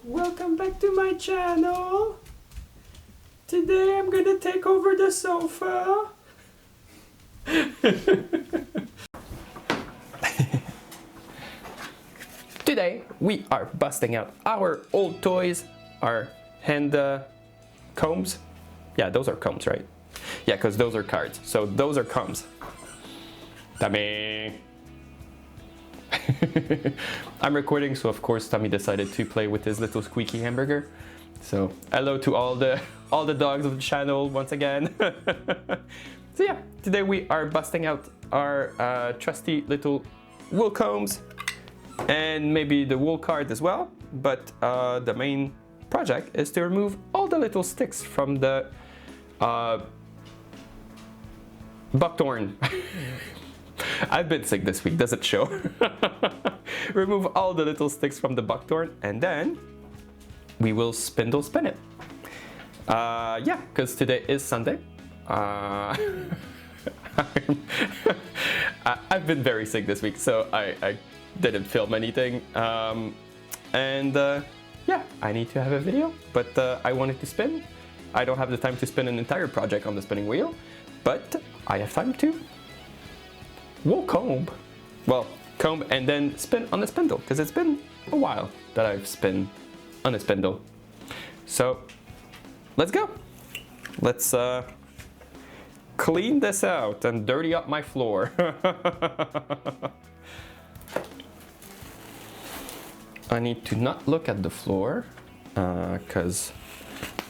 Welcome back to my channel. Today I'm gonna take over the sofa. Today we are busting out our old toys, our hand combs. Yeah, those are combs, right? Yeah, because those are cards. So those are combs. Tommy. I'm recording, so of course Tommy decided to play with his little squeaky hamburger. So hello to all the dogs of the channel once again. So yeah, today we are busting out our trusty little wool combs and maybe the wool card as well. But the main project is to remove all the little sticks from the buckthorn. I've been sick this week, does it show? Remove all the little sticks from the buckthorn and then we will spin it. Yeah, because today is Sunday. I've been very sick this week, so I didn't film anything. Yeah, I need to have a video, but I wanted to spin. I don't have the time to spin an entire project on the spinning wheel, but I have time to wool comb. Well, comb and then spin on the spindle, because it's been a while that I've spun on a spindle. So let's go. Let's clean this out and dirty up my floor. I need to not look at the floor because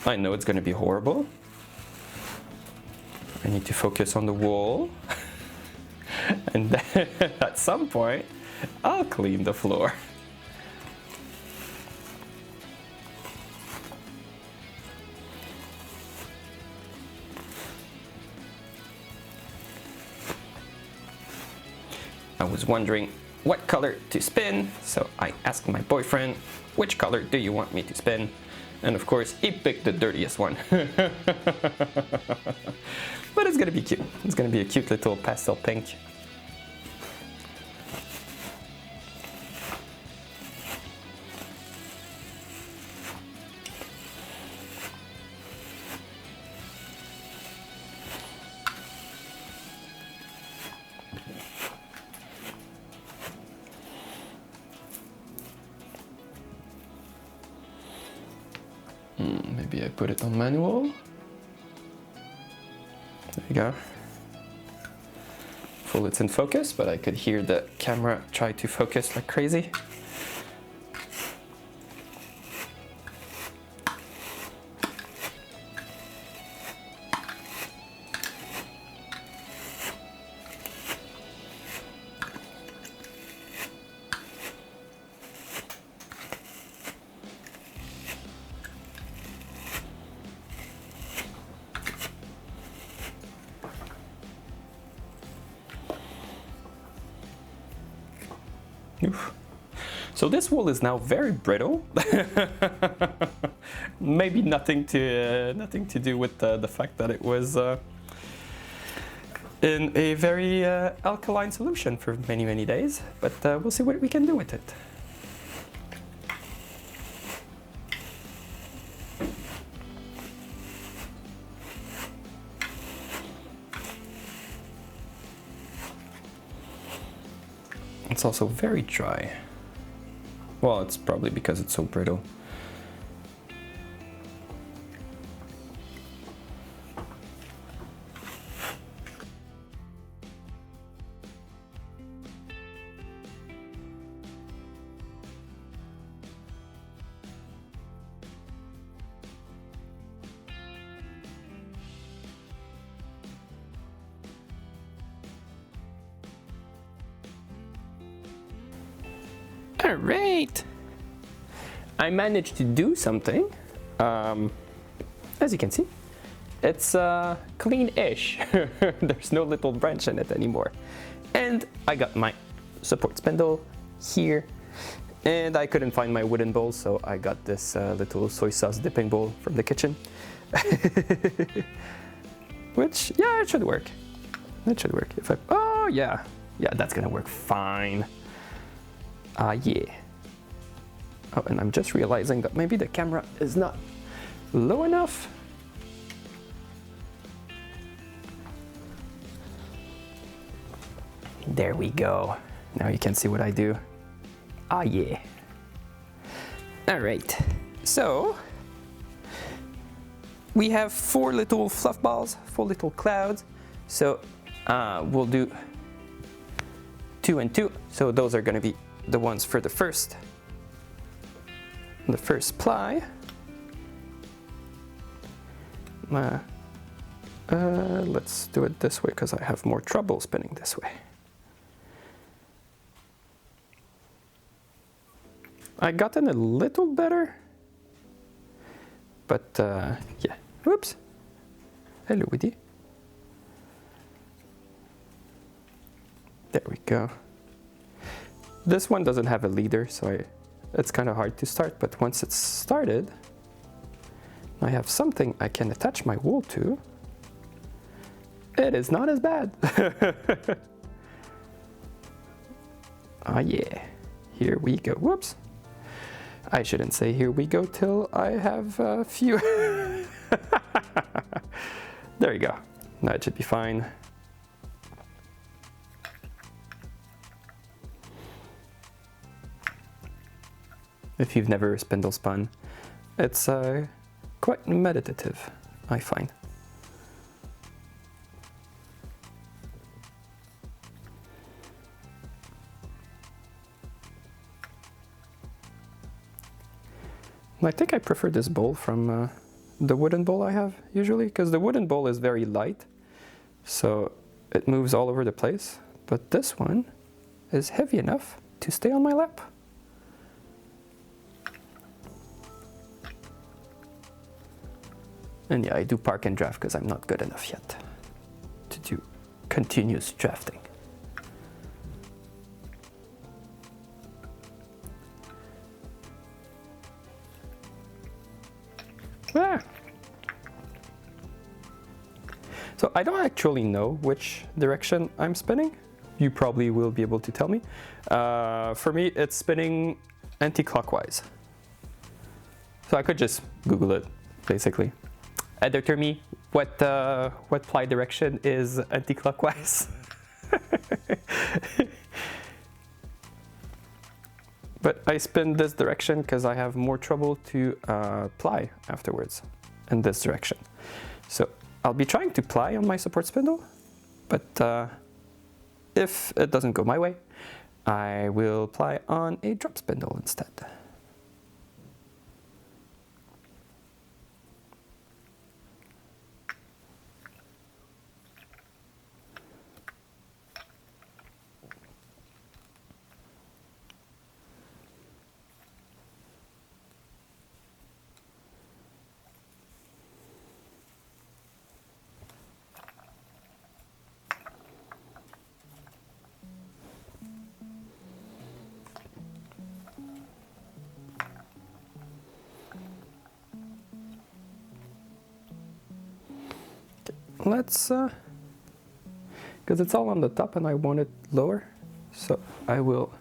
I know it's going to be horrible. I need to focus on the wool. And then at some point, I'll clean the floor. I was wondering what color to spin, so I asked my boyfriend, which color do you want me to spin? And of course, he picked the dirtiest one. But it's gonna be cute. It's gonna be a cute little pastel pink. Maybe I put it on manual. There you go. Full, it's in focus, but I could hear the camera try to focus like crazy. Oof. So this wool is now very brittle. Maybe nothing to do with the fact that it was in a very alkaline solution for many days, but we'll see what we can do with it. It's also very dry. Well, it's probably because it's so brittle. All right, I managed to do something. As you can see, it's clean-ish. There's no little branch in it anymore. And I got my support spindle here, and I couldn't find my wooden bowl, so I got this little soy sauce dipping bowl from the kitchen. Which, yeah, it should work. It should work. If I, oh yeah, that's gonna work fine. Yeah. Oh, and I'm just realizing that maybe the camera is not low enough. There we go. Now you can see what I do. Ah, yeah. All right, so we have 4 little fluff balls, 4 little clouds. So we'll do 2 and 2. So those are going to be the ones for the first ply. Let's do it this way because I have more trouble spinning this way. I gotten a little better, but yeah. Whoops. Hello, Woody. There we go. This one doesn't have a leader, so it's kind of hard to start, but once it's started, I have something I can attach my wool to. It is not as bad. Oh yeah, here we go. Whoops. I shouldn't say here we go till I have a few. There you go. Now it should be fine. If you've never spindle spun, it's quite meditative, I find. I think I prefer this bowl from the wooden bowl I have usually, because the wooden bowl is very light, so it moves all over the place, but this one is heavy enough to stay on my lap. And yeah, I do park and draft because I'm not good enough yet to do continuous drafting. Ah. So I don't actually know which direction I'm spinning. You probably will be able to tell me. For me, it's spinning anti-clockwise. So I could just Google it, basically. Editor me, what ply direction is anti-clockwise? But I spin this direction because I have more trouble to ply afterwards in this direction. So I'll be trying to ply on my support spindle, but if it doesn't go my way, I will ply on a drop spindle instead. Let's, because it's all on the top and I want it lower, so I will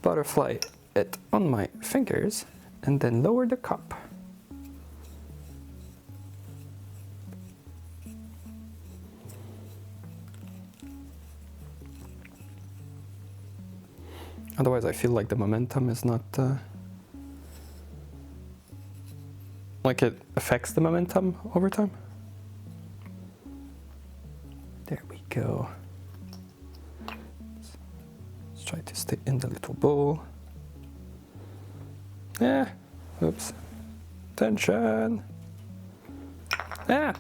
butterfly it on my fingers and then lower the cup. Otherwise I feel like the momentum is not, like it affects the momentum over time. There we go. Let's try to stay in the little bowl. Yeah, oops. Tension. Ah.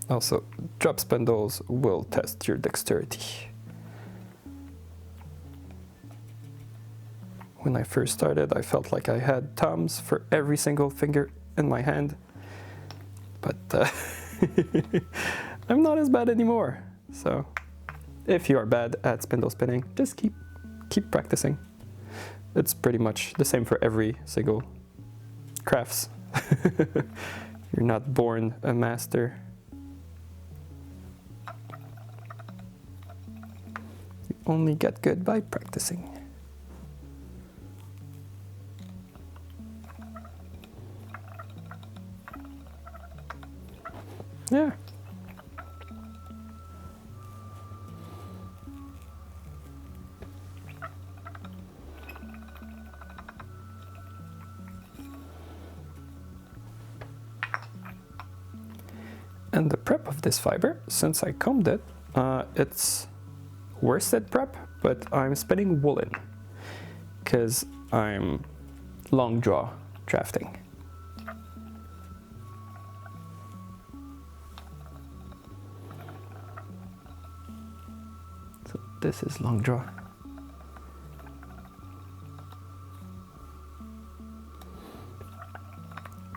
Also, drop spindles will test your dexterity. When I first started, I felt like I had thumbs for every single finger in my hand, but I'm not as bad anymore. So if you are bad at spindle spinning, just keep practicing. It's pretty much the same for every single crafts. You're not born a master. only get good by practicing. Yeah. And the prep of this fiber, since I combed it, it's worsted prep, but I'm spinning woolen because I'm long draw drafting. So this is long draw.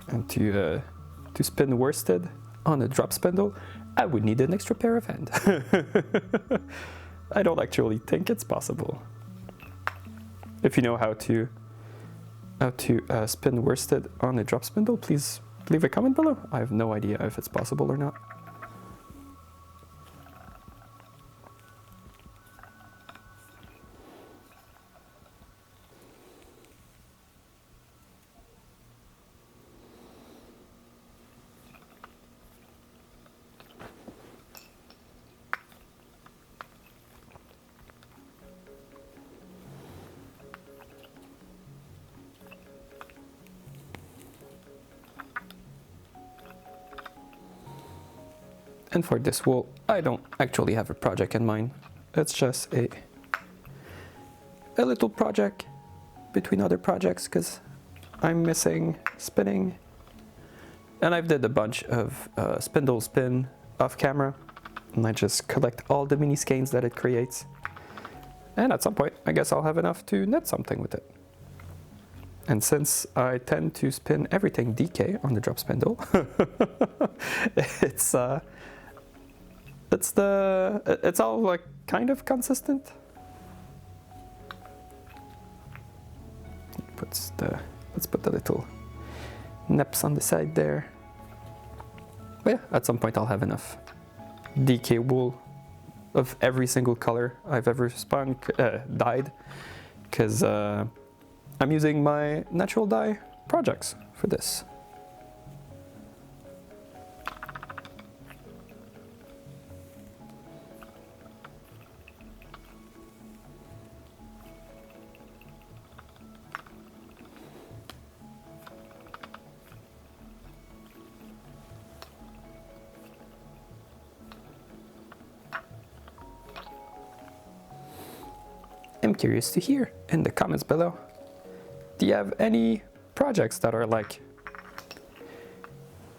And to spin worsted on a drop spindle, I would need an extra pair of hands. I don't actually think it's possible. If you know how to spin worsted on a drop spindle, please leave a comment below. I have no idea if it's possible or not. And for this wool, I don't actually have a project in mind. It's just a little project between other projects because I'm missing spinning. And I've did a bunch of spindle spin off camera, and I just collect all the mini skeins that it creates. And at some point, I guess I'll have enough to knit something with it. And since I tend to spin everything DK on the drop spindle, it's all like kind of consistent. Let's put the little nips on the side there. But yeah, at some point I'll have enough DK wool of every single color I've ever spun, dyed, because I'm using my natural dye projects for this. I'm curious to hear in the comments below. Do you have any projects that are like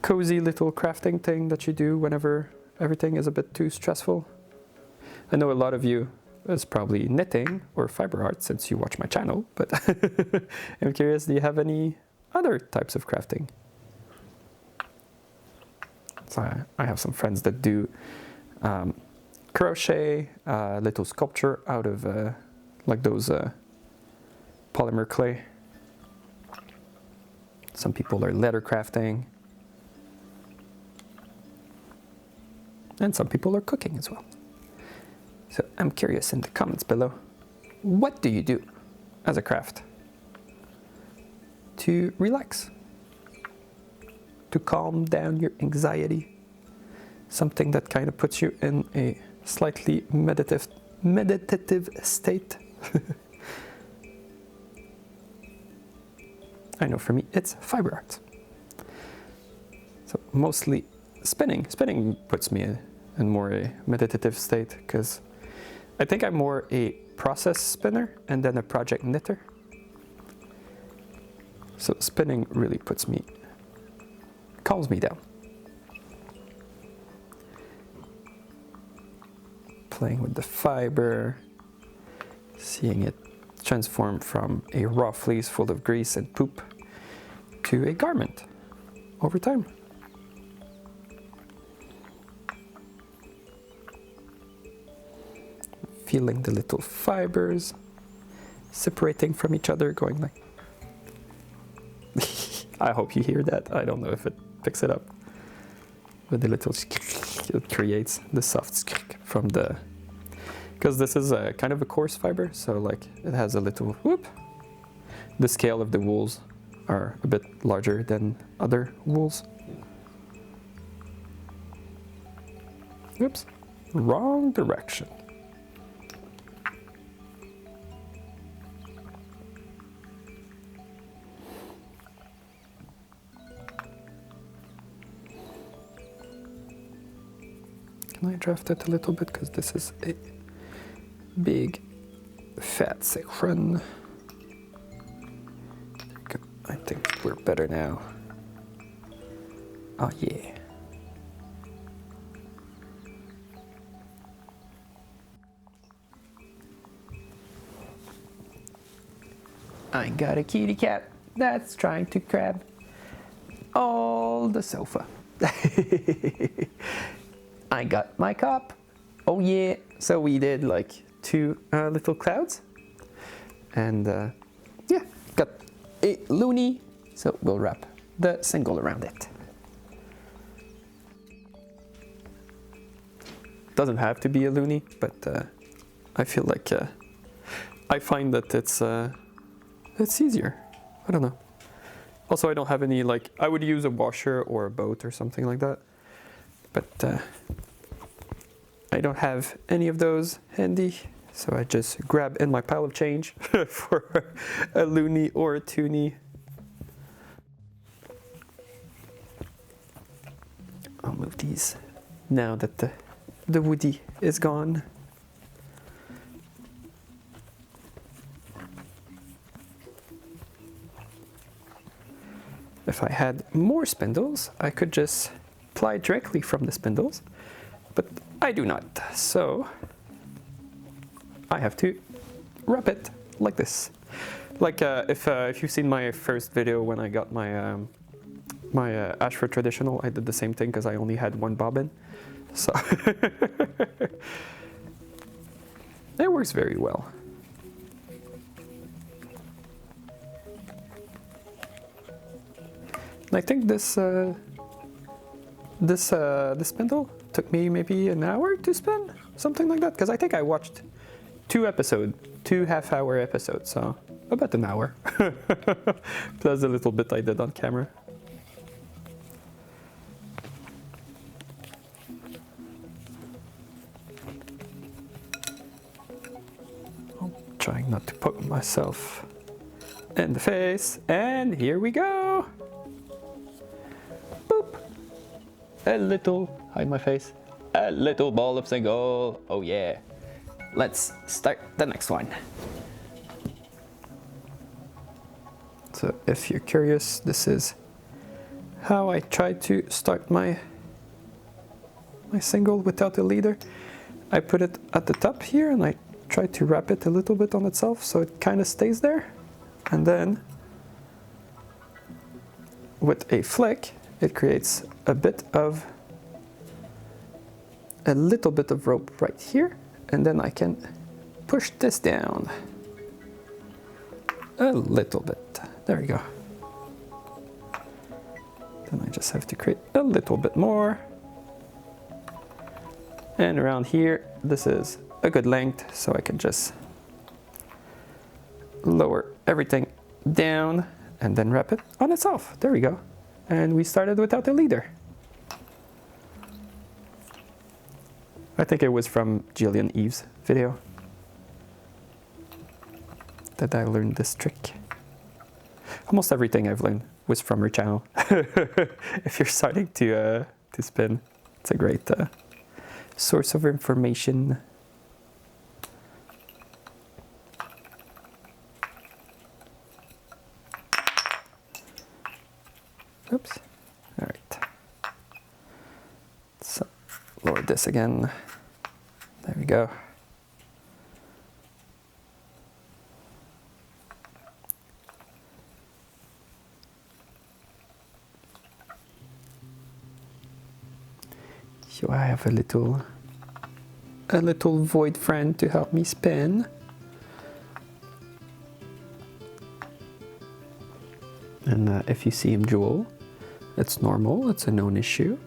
cozy little crafting thing that you do whenever everything is a bit too stressful? I know a lot of you is probably knitting or fiber art since you watch my channel, but I'm curious, do you have any other types of crafting? So I have some friends that do crochet, little sculpture out of like those polymer clay. Some people are leather crafting. And some people are cooking as well. So I'm curious in the comments below, what do you do as a craft to relax, to calm down your anxiety, something that kind of puts you in a slightly meditative state? I know for me it's fiber art. So mostly spinning. Spinning puts me in more a meditative state because I think I'm more a process spinner and then a project knitter. So spinning really calms me down. Playing with the fiber, seeing it transform from a raw fleece full of grease and poop to a garment over time. Feeling the little fibers separating from each other, going like... I hope you hear that. I don't know if it picks it up. But the little... it creates the soft from the because this is a kind of a coarse fiber, so like it has a little whoop. The scale of the wools are a bit larger than other wools. Oops, wrong direction. Can I draft it a little bit, because this is a big fat section. I think we're better now. Oh yeah. I got a kitty cat that's trying to grab all the sofa. I got my cup. Oh yeah. So we did like 2 little clouds. And yeah, got a loonie. So we'll wrap the single around it. Doesn't have to be a loonie, but I feel like I find that it's easier. I don't know. Also, I don't have any, like, I would use a washer or a boat or something like that. But I don't have any of those handy, so I just grab in my pile of change for a loonie or a toonie. I'll move these now that the woody is gone. If I had more spindles, I could just ply directly from the spindles, but I do not. So I have to wrap it like this. Like if you've seen my first video when I got my my Ashford Traditional, I did the same thing because I only had 1 bobbin. So it works very well. I think this spindle took me maybe an hour to spin, something like that, because I think I watched 2 half-hour episodes, so about an hour. Plus a little bit I did on camera. I'm trying not to poke myself in the face, and here we go. A little, hide my face, a little ball of single. Oh yeah. Let's start the next one. So if you're curious, this is how I try to start my single without a leader. I put it at the top here and I try to wrap it a little bit on itself so it kind of stays there. And then with a flick, it creates a little bit of rope right here, and then I can push this down a little bit. There we go. Then I just have to create a little bit more. And around here, this is a good length, so I can just lower everything down and then wrap it on itself. There we go. And we started without a leader. I think it was from Jillian Eve's video that I learned this trick. Almost everything I've learned was from her channel. If you're starting to spin, it's a great source of information. Oops. All right. So lower this again. There we go. So I have a little void friend to help me spin. And if you see him jewel, it's normal, it's a known issue.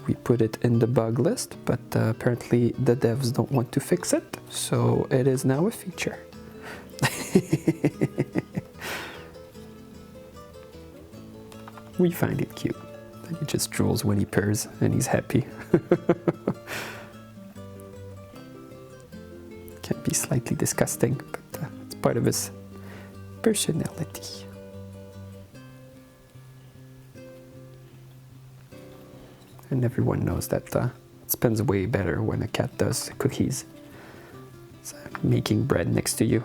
we put it in the bug list, but apparently the devs don't want to fix it, so it is now a feature. We find it cute. He just drools when he purrs and he's happy. Can be slightly disgusting, but it's part of his personality. And everyone knows that it spins way better when a cat does cookies. It's making bread next to you.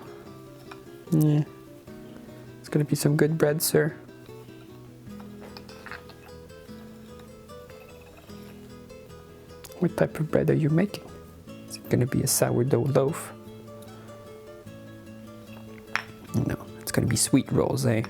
Yeah. It's gonna be some good bread, sir. What type of bread are you making? Is it gonna be a sourdough loaf? No, it's gonna be sweet rolls, eh?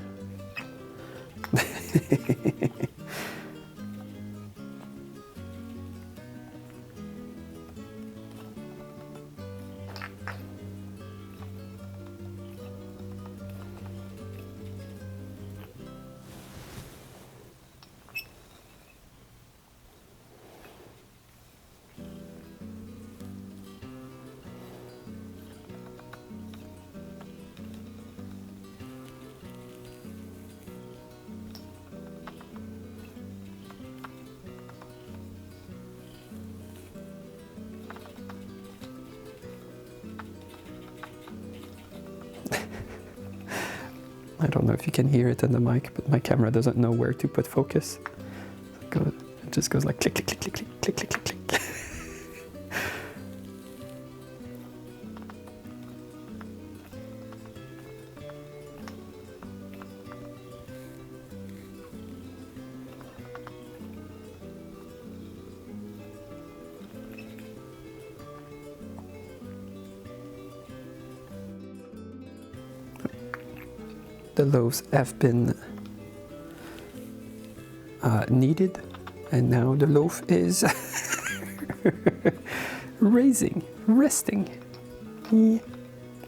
I don't know if you can hear it in the mic, but my camera doesn't know where to put focus. It just goes like click, click, click, click, click, click, click, click. The loaves have been kneaded, and now the loaf is resting. Yeah.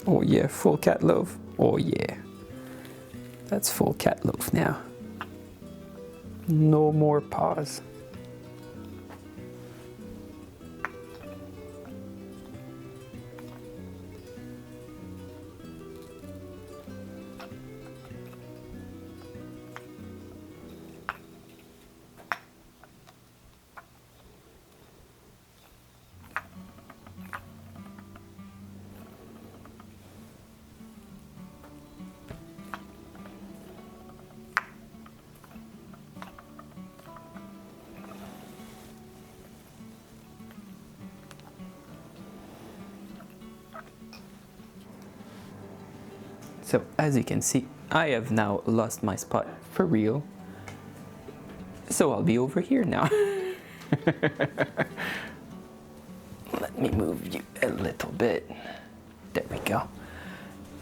Oh yeah, full cat loaf. Oh yeah, that's full cat loaf now. No more pause. So as you can see, I have now lost my spot for real. So I'll be over here now. Let me move you a little bit. There we go.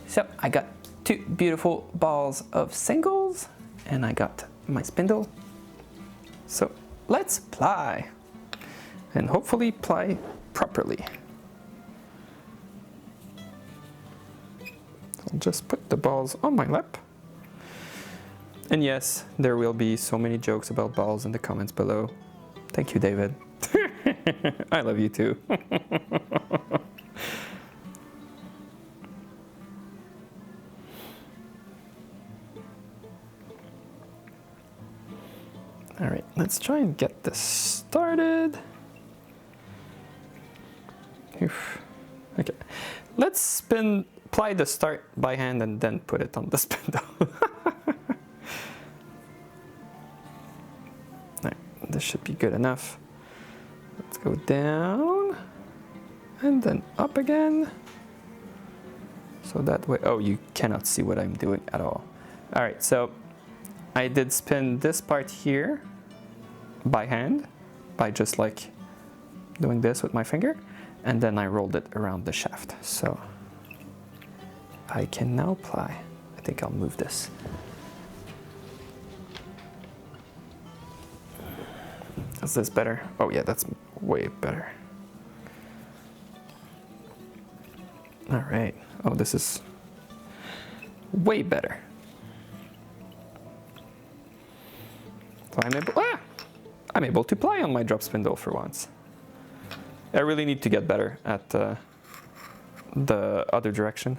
So I got two beautiful balls of singles, and I got my spindle. So let's ply, and hopefully ply properly. I'll just put the balls on my lap. And yes, there will be so many jokes about balls in the comments below. Thank you, David. I love you too. All right, let's try and get this started. Oof. Okay, let's ply the start by hand and then put it on the spindle. Right, this should be good enough. Let's go down and then up again. So that way, oh, you cannot see what I'm doing at all. All right, so I did spin this part here by hand, by just like doing this with my finger, and then I rolled it around the shaft. So I can now ply. I think I'll move this. Is this better? Oh yeah, that's way better. All right. Oh, this is way better. So I'm able, I'm able to ply on my drop spindle for once. I really need to get better at the other direction.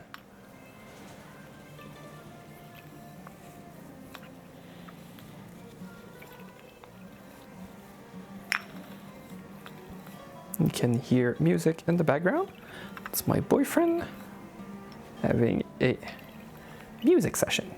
You can hear music in the background. It's my boyfriend having a music session.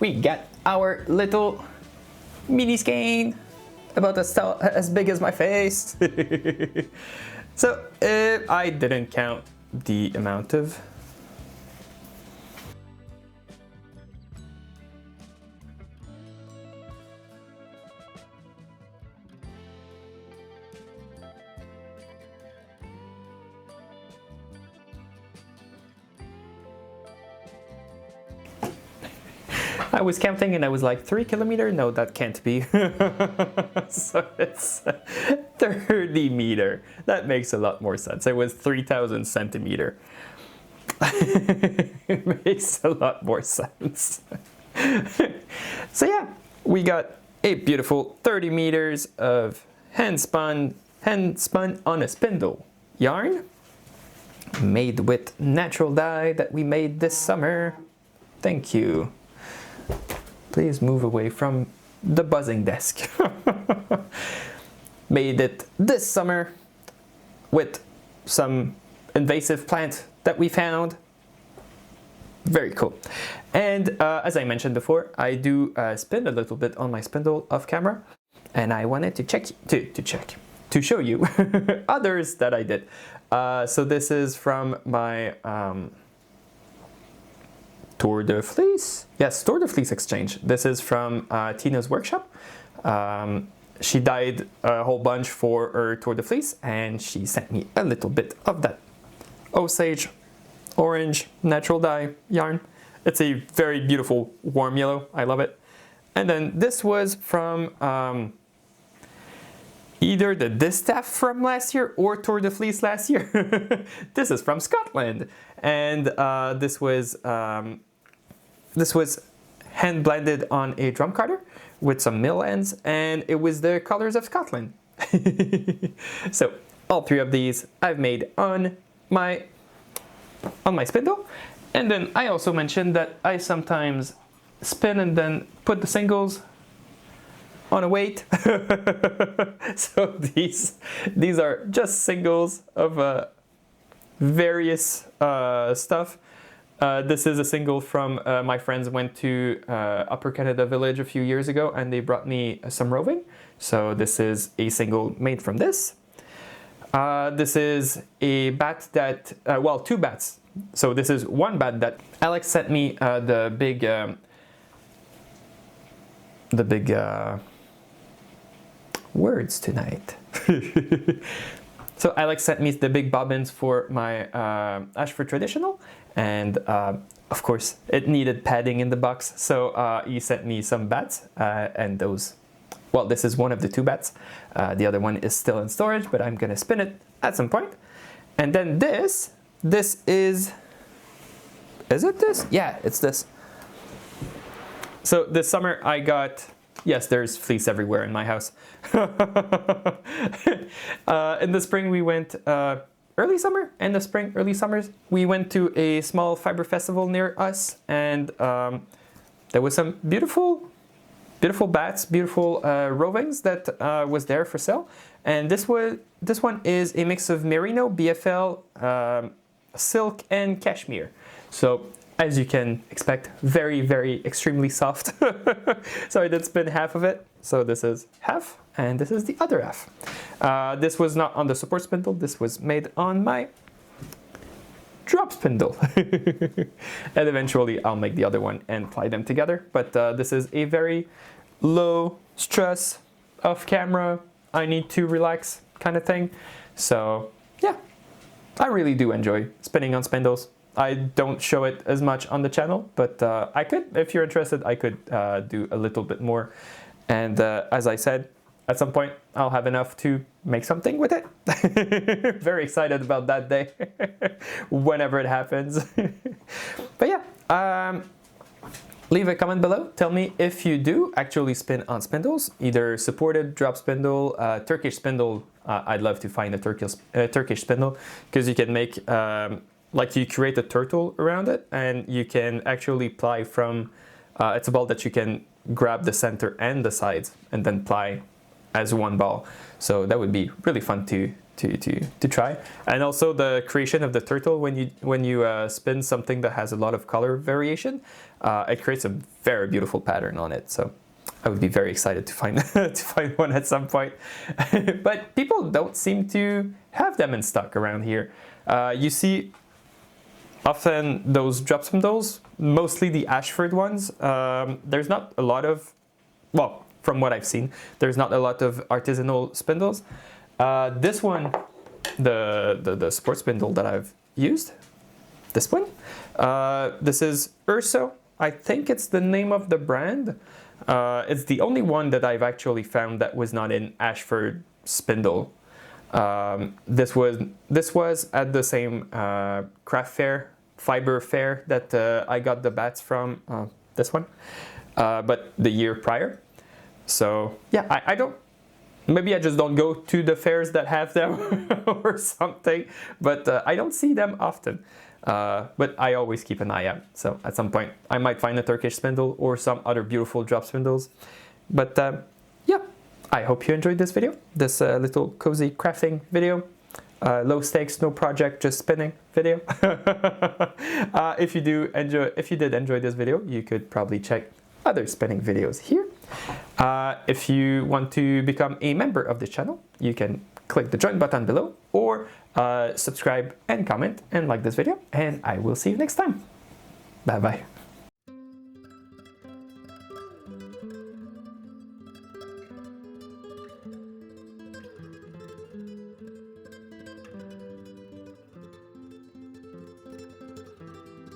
We got our little mini skein, about as big as my face. So I didn't count the amount of I was counting and I was like, 3 kilometers? No, that can't be. So it's 30 meter. That makes a lot more sense. It was 3,000 centimeter. It makes a lot more sense. So yeah, we got a beautiful 30 meters of hand spun on a spindle yarn made with natural dye that we made this summer. Thank you. Please move away from the buzzing desk. Made it this summer with some invasive plant that we found. Very cool. And as I mentioned before, I do spin a little bit on my spindle off camera, and I wanted to show you others that I did. So this is from my Tour de Fleece? Yes, Tour de Fleece exchange. This is from Tina's workshop. She dyed a whole bunch for her Tour de Fleece, and she sent me a little bit of that Osage orange natural dye yarn. It's a very beautiful warm yellow. I love it. And then this was from either the Distaff from last year or Tour de Fleece last year. This is from Scotland, and this was hand blended on a drum cutter with some mill ends, and it was the colors of Scotland. So all 3 of these I've made on my spindle. And then I also mentioned that I sometimes spin and then put the singles on a weight. So these are just singles of various stuff. This is a single from my friends went to Upper Canada Village a few years ago, and they brought me some roving. So this is a single made from this. This is a bat that, well, 2 bats. So this is one bat that Alex sent me the big words tonight. So Alex sent me the big bobbins for my Ashford Traditional, and of course it needed padding in the box, so he sent me some bats, and those, well, this is one of the 2 bats. The other one is still in storage, but I'm gonna spin it at some point. And then this is it this? Yeah, it's this. So this summer I got, yes, there's fleece everywhere in my house. In the spring we went early summer, end of spring, early summers, we went to a small fiber festival near us, and there was some beautiful bats, beautiful rovings that was there for sale. And this one is a mix of merino, BFL, silk, and cashmere. So as you can expect, very extremely soft. So I did spin half of it. So this is half, and this is the other half. This was not on the support spindle. This was made on my drop spindle. And eventually I'll make the other one and ply them together. But this is a very low stress, off camera, I need to relax kind of thing. So yeah, I really do enjoy spinning on spindles. I don't show it as much on the channel, but I could, if you're interested, I could do a little bit more. And as I said, at some point I'll have enough to make something with it. Very excited about that day, whenever it happens. But yeah, leave a comment below. Tell me if you do actually spin on spindles, either supported, drop spindle, Turkish spindle. I'd love to find a Turkish spindle, because you can make, like, you create a turtle around it, and you can actually ply from, it's a ball that you can grab the center and the sides and then ply as one ball. So that would be really fun to try. And also the creation of the turtle, when you spin something that has a lot of color variation, it creates a very beautiful pattern on it. So I would be very excited to find to find one at some point. But people don't seem to have them in stock around here. You see often those drop spindles, mostly the Ashford ones. There's not a lot of, well, from what I've seen, there's not a lot of artisanal spindles. This one, the sport spindle that I've used, this one, this is Urso. I think it's the name of the brand. It's the only one that I've actually found that was not in Ashford spindle. This was at the same craft fair, fiber fair that I got the bats from, this one, but the year prior. So yeah, I don't, maybe I just don't go to the fairs that have them or something, but I don't see them often. But I always keep an eye out. So at some point I might find a Turkish spindle or some other beautiful drop spindles. But yeah, I hope you enjoyed this video, this little cozy crafting video. Low stakes, no project, just spinning video. If you did enjoy this video, you could probably check other spinning videos here. If you want to become a member of this channel, you can click the join button below, or subscribe and comment and like this video, and I will see you next time. Bye bye.